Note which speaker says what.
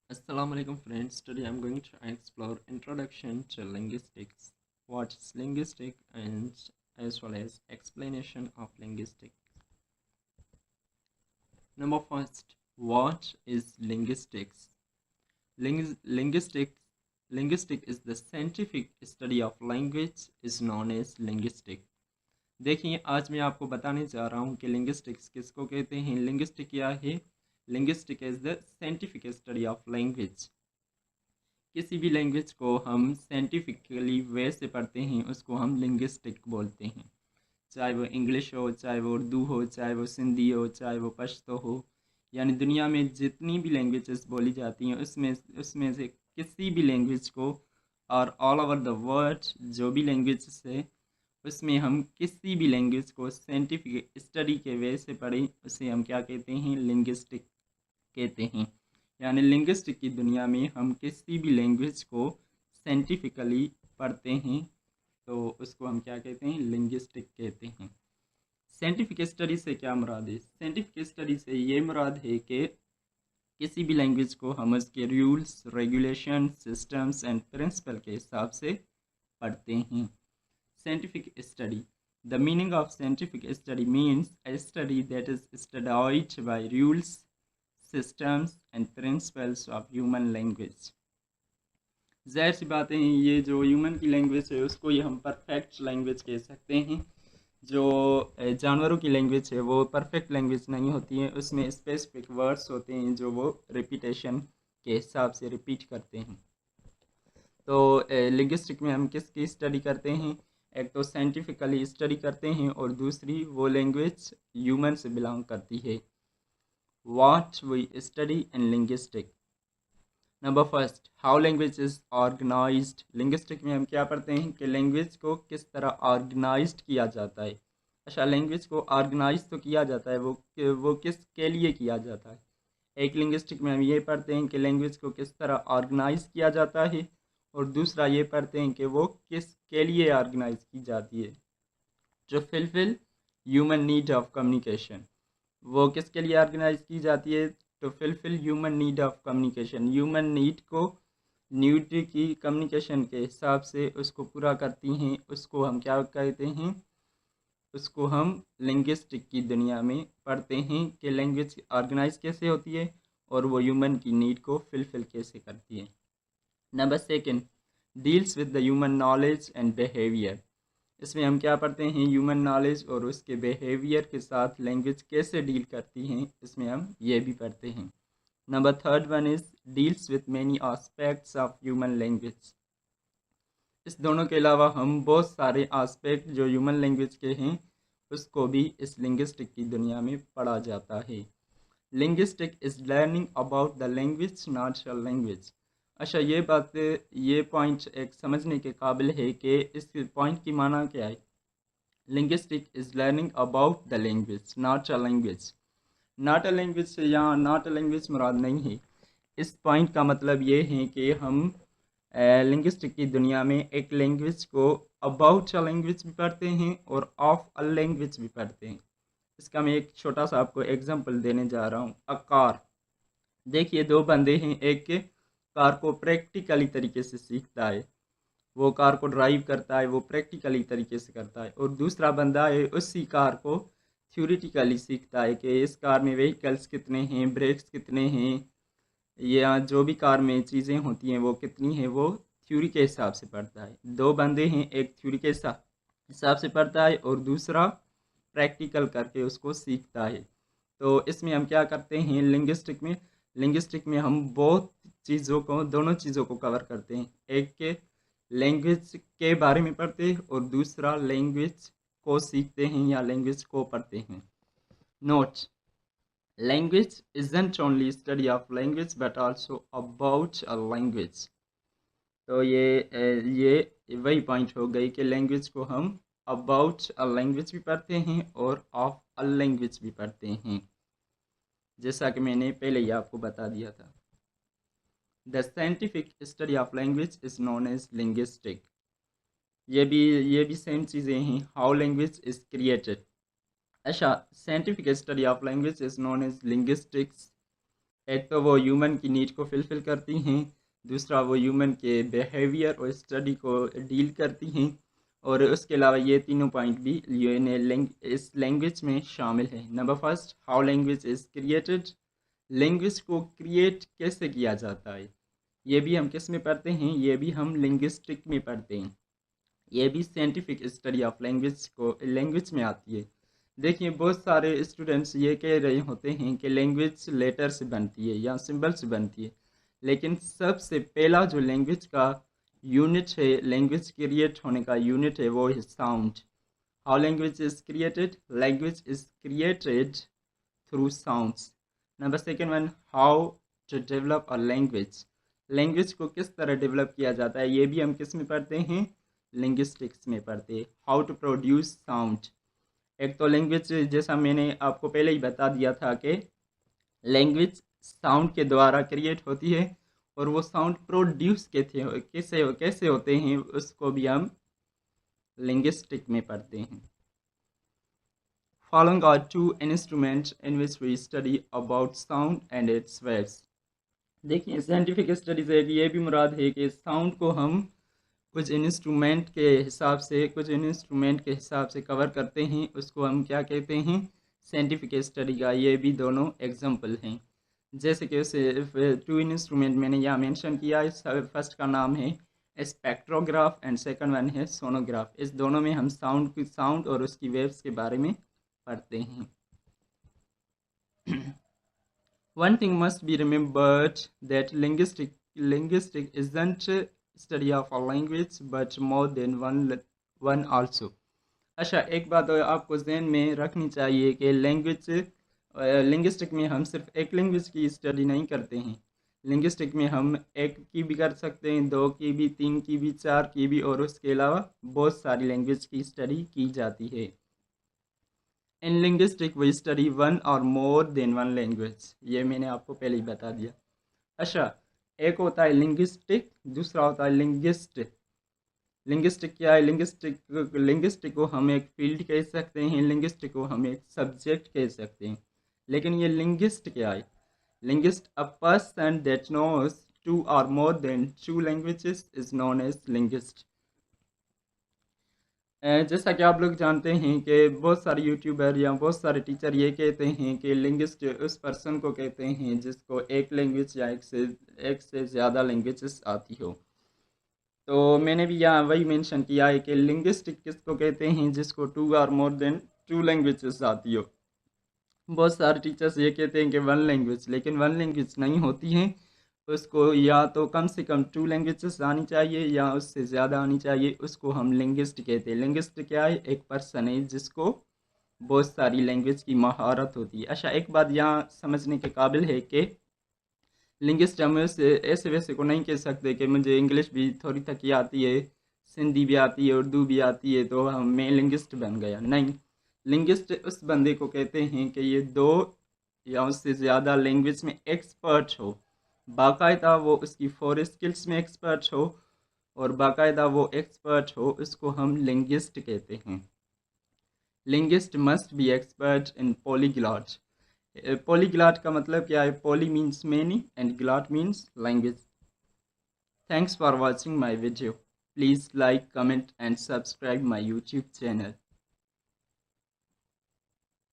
Speaker 1: Assalamu alaikum friends. Today I'm going to explore introduction to linguistics, what is linguistic and as well as explanation of linguistics. Number first, what is linguistics? Linguistics linguistic is the scientific study of language is known as linguistic. देखिए आज मैं आपको बताने जा रहा हूँ कि linguistics किसको कहते हैं। लिंग्विस्टिक क्या है? Linguistic is the scientific study of language. किसी भी लैंग्वेज को हम साइंटिफिकली वे से पढ़ते हैं उसको हम लिंग्विस्टिक बोलते हैं, चाहे वो इंग्लिश हो, चाहे वो उर्दू हो, चाहे वो सिंधी हो, चाहे वो पश्तो हो। यानी दुनिया में जितनी भी लैंग्वेजेस बोली जाती हैं उसमें उसमें से किसी भी लैंग्वेज को और ऑल ओवर द वर्ल्ड जो भी लैंग्वेजेस है उसमें हम किसी भी लैंग्वेज को साइंटिफिक स्टडी के वे से पढ़ें उसे हम क्या कहते हैं? लिंग्विस्टिक कहते हैं। यानी लिंग्विस्टिक की दुनिया में हम किसी भी लैंग्वेज को साइंटिफिकली पढ़ते हैं तो उसको हम क्या कहते हैं? लिंग्विस्टिक कहते हैं। साइंटिफिक स्टडी से क्या मुराद है? साइंटिफिक स्टडी से ये मुराद है कि किसी भी लैंग्वेज को हम उसके rules, regulation, systems and principle के हिसाब से पढ़ते हैं। Scientific study. The meaning of scientific study means a study that is studied by rules, systems and principles of human language. ज़ाहिर सी बात है ये जो ह्यूमन की लैंग्वेज है उसको ये हम परफेक्ट लैंग्वेज कह सकते हैं। जो जानवरों की लैंग्वेज है वो परफेक्ट लैंग्वेज नहीं होती है, उसमें स्पेसिफिक वर्ड्स होते हैं जो वो रिपीटेशन के हिसाब से रिपीट करते हैं। तो लिंग्विस्टिक में हम किसकी स्टडी करते हैं? एक तो साइंटिफिकली स्टडी करते हैं और दूसरी वो लैंग्वेज ह्यूमन से बिलोंग करती है। What we study in linguistic. Number first, how language is organized. Linguistic में हम क्या पढ़ते हैं कि लैंग्वेज को किस तरह ऑर्गेनाइज्ड किया जाता है। अच्छा, लैंग्वेज को ऑर्गेनाइज तो किया जाता है, वो किस के लिए किया जाता है। एक लिंग्विस्टिक में हम ये पढ़ते हैं कि लैंग्वेज को किस तरह ऑर्गेनाइज किया जाता है और दूसरा ये पढ़ते हैं कि वो किस के लिए ऑर्गेनाइज की जाती है। To fulfil human need of communication. वो किसके लिए ऑर्गेनाइज की जाती है? To fulfil human need of communication. Human need को नीड की कम्युनिकेशन के हिसाब से उसको पूरा करती हैं। उसको हम क्या कहते हैं? उसको हम लिंग्विस्टिक की दुनिया में पढ़ते हैं कि लैंग्वेज ऑर्गेनाइज कैसे होती है और वो ह्यूमन की नीड को फिलफिल कैसे करती है। Number second, deals with the human knowledge and behaviour. इसमें हम क्या पढ़ते हैं? ह्यूमन नॉलेज और उसके बिहेवियर के साथ लैंग्वेज कैसे डील करती हैं, इसमें हम ये भी पढ़ते हैं। Number third one is deals with many aspects of human language. इस दोनों के अलावा हम बहुत सारे आस्पेक्ट जो ह्यूमन लैंग्वेज के हैं उसको भी इस लिंग्विस्टिक की दुनिया में पढ़ा जाता है। Linguistic is learning about the language not your language. अच्छा, ये पॉइंट एक समझने के काबिल है कि इस पॉइंट की माना क्या है। Linguistic is learning about the language not a language. Not a language से यहाँ नॉट अ लैंग्वेज मुराद नहीं है। इस पॉइंट का मतलब ये है कि हम लिंग्विस्टिक की दुनिया में एक लैंग्वेज को अबाउट अ लैंग्वेज भी पढ़ते हैं और ऑफ अ लैंग्वेज भी पढ़ते हैं। इसका मैं एक छोटा सा आपको एग्जांपल देने जा रहा हूँ। A car. देखिए, दो बंदे हैं, एक के कार को प्रैक्टिकली तरीके से सीखता है, वो कार को ड्राइव करता है, वो प्रैक्टिकली तरीके से करता है, और दूसरा बंदा है उसी कार को थ्योरेटिकली सीखता है कि इस कार में व्हीकल्स कितने हैं, ब्रेक्स कितने हैं, या जो भी कार में चीज़ें होती हैं वो कितनी हैं, वो थ्योरी के हिसाब से पढ़ता है। दो बंदे हैं, एक थ्योरी के हिसाब से पढ़ता है और दूसरा प्रैक्टिकल करके उसको सीखता है। तो इसमें हम क्या करते हैं? लिंग्विस्टिक में हम बहुत चीज़ों को, दोनों चीज़ों को कवर करते हैं। एक के लैंग्वेज के बारे में पढ़ते हैं और दूसरा लैंग्वेज को सीखते हैं या लैंग्वेज को पढ़ते हैं। Note, language isn't only study of language but also about a language। तो ये वही पॉइंट हो गई कि लैंग्वेज को हम अबाउट अ लैंग्वेज भी पढ़ते हैं और ऑफ अ लैंग्वेज भी पढ़ते हैं, जैसा कि मैंने पहले ही आपको बता दिया था। The scientific study of language is known as linguistic. ये भी सेम चीज़ें हैं। How language is created. अच्छा, scientific study of language is known as linguistics. एक तो वो ह्यूमन की नीड को फुलफ़िल करती हैं, दूसरा वो ह्यूमन के बिहेवियर और स्टडी को डील करती हैं, और उसके अलावा ये तीनों पॉइंट भी इस लैंग्वेज में शामिल है। Number first, how language is created. Language को क्रिएट कैसे किया जाता है, ये भी हम किस में पढ़ते हैं, ये भी हम लिंग्विस्टिक में पढ़ते हैं। ये भी साइंटिफिक स्टडी ऑफ लैंग्वेज में आती है। देखिए, बहुत सारे स्टूडेंट्स ये कह रहे होते हैं कि लैंग्वेज लेटर से बनती है या सिंबल से बनती है, लेकिन सबसे पहला जो लैंग्वेज का यूनिट है, लैंग्वेज क्रिएट होने का यूनिट है, वो है sound. How language is created, language is created through sounds. Number second one, how to develop a language. Language को किस तरह डेवलप किया जाता है, ये भी हम किस में पढ़ते हैं, लिंग्विस्टिक्स में पढ़ते हैं। How to produce sound. एक तो लैंग्वेज, जैसा मैंने आपको पहले ही बता दिया था कि लैंग्वेज साउंड के द्वारा क्रिएट होती है, और वो साउंड प्रोड्यूस कैसे होते हैं, उसको भी हम लिंग्विस्टिक में पढ़ते हैं। Following are two instruments in which we study about sound and its waves. देखिए, साइंटिफिक स्टडी से ये भी मुराद है कि साउंड को हम कुछ इंस्ट्रूमेंट के हिसाब से कवर करते हैं, उसको हम क्या कहते हैं, साइंटिफिक स्टडी का। ये भी दोनों एग्जांपल हैं। जैसे कि उसे टू इंस्ट्रूमेंट मैंने यहाँ मेंशन किया है। फर्स्ट का नाम है स्पेक्ट्रोग्राफ एंड सेकंड वन है सोनोग्राफ। इस दोनों में हम साउंड और उसकी वेव्स के बारे में पढ़ते हैं। One thing must be remembered that linguistic isn't study of a language but more than one also. अच्छा, एक बात आपको ज़हन में रखनी चाहिए कि लिंग्विस्टिक में हम सिर्फ एक लैंग्वेज की स्टडी नहीं करते हैं। लिंग्विस्टिक में हम एक की भी कर सकते हैं, दो की भी, तीन की भी, चार की भी, और उसके अलावा बहुत सारी लैंग्वेज की स्टडी की जाती है। In linguistic we study one और मोर देन वन लैंग्वेज। ये मैंने आपको पहले ही बता दिया। अच्छा, एक होता है लिंग्विस्टिक, दूसरा होता है लिंग्विस्ट। लिंग्विस्टिक क्या है, लिंग्विस्टिक को हम एक फील्ड कह सकते हैं, लिंग्विस्टिक को हम एक सब्जेक्ट कह सकते हैं। लेकिन ये लिंग्विस्ट क्या है, linguist a person that knows two or more than two languages is known as linguist. जैसा कि आप लोग जानते हैं कि बहुत सारे यूट्यूबर या बहुत सारे टीचर ये कहते हैं कि लिंग्विस्ट उस पर्सन को कहते हैं जिसको एक लैंग्वेज या एक से ज़्यादा लैंग्वेजेस आती हो। तो मैंने भी यहाँ वही मेंशन किया है कि लिंग्विस्टिक किसको कहते हैं, जिसको to or more than two languages आती हो। बहुत सारे टीचर्स ये कहते हैं कि वन लैंग्वेज, लेकिन वन लैंग्वेज नहीं होती हैं। उसको या तो कम से कम टू लैंग्वेजेस आनी चाहिए या उससे ज़्यादा आनी चाहिए। उसको हम लिंग्विस्ट कहते हैं। लिंग्विस्ट क्या है, एक पर्सन है जिसको बहुत सारी लैंग्वेज की महारत होती है। अच्छा, एक बात यहाँ समझने के काबिल है कि लिंग्विस्ट हम ऐसे वैसे को नहीं कह सकते कि मुझे इंग्लिश भी थोड़ी तक आती है, सिंधी भी आती है, उर्दू भी आती है, तो मैं लिंग्विस्ट बन गया। नहीं, लिंग्विस्ट उस बंदे को कहते हैं कि ये दो या उससे ज़्यादा लैंग्वेज में एक्सपर्ट हो, बाकायदा वो उसकी 4 स्किल्स में एक्सपर्ट हो, और बाकायदा वो एक्सपर्ट हो, उसको हम लिंग्विस्ट कहते हैं। Linguist must be expert in polyglot. Polyglot का मतलब क्या है, poly means many and glot means language. Thanks for watching my video. Please like, comment and subscribe my YouTube channel.